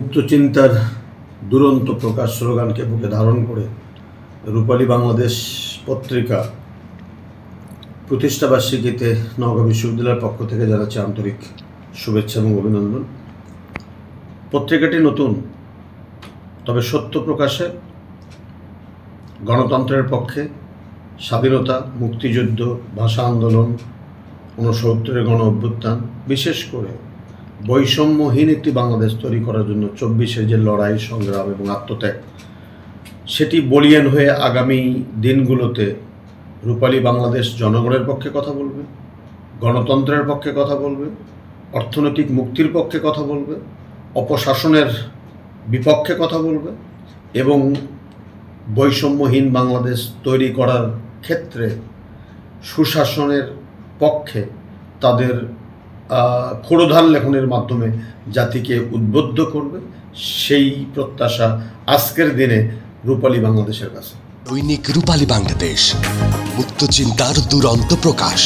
মুক্ত চিন্তার দুরন্ত প্রকাশ স্লোগানকে বুকে ধারণ করে রূপালী বাংলাদেশ পত্রিকা প্রতিষ্ঠাবার্ষিকীতে নওগাঁ বিশ্ববিদ্যালয়ের পক্ষ থেকে জানাচ্ছি আন্তরিক শুভেচ্ছা এবং অভিনন্দন। পত্রিকাটি নতুন, তবে সত্য প্রকাশে, গণতন্ত্রের পক্ষে, স্বাধীনতা, মুক্তিযুদ্ধ, ভাষা আন্দোলন, ৬৯-এর গণ অভ্যুত্থান, বিশেষ করে বৈষম্যহীন একটি বাংলাদেশ তৈরি করার জন্য ২৪-এর যে লড়াই, সংগ্রাম এবং আত্মত্যাগ, সেটি বলিয়ান হয়ে আগামী দিনগুলোতে রূপালী বাংলাদেশ জনগণের পক্ষে কথা বলবে, গণতন্ত্রের পক্ষে কথা বলবে, অর্থনৈতিক মুক্তির পক্ষে কথা বলবে, অপশাসনের বিপক্ষে কথা বলবে এবং বৈষম্যহীন বাংলাদেশ তৈরি করার ক্ষেত্রে সুশাসনের পক্ষে তাদের ক্ষুরোধান লেখনের মাধ্যমে জাতিকে উদ্বুদ্ধ করবে, সেই প্রত্যাশা আজকের দিনে রূপালী বাংলাদেশের কাছে। দৈনিক রূপালী বাংলাদেশ, মুক্ত চিন্তার দুরন্ত প্রকাশ।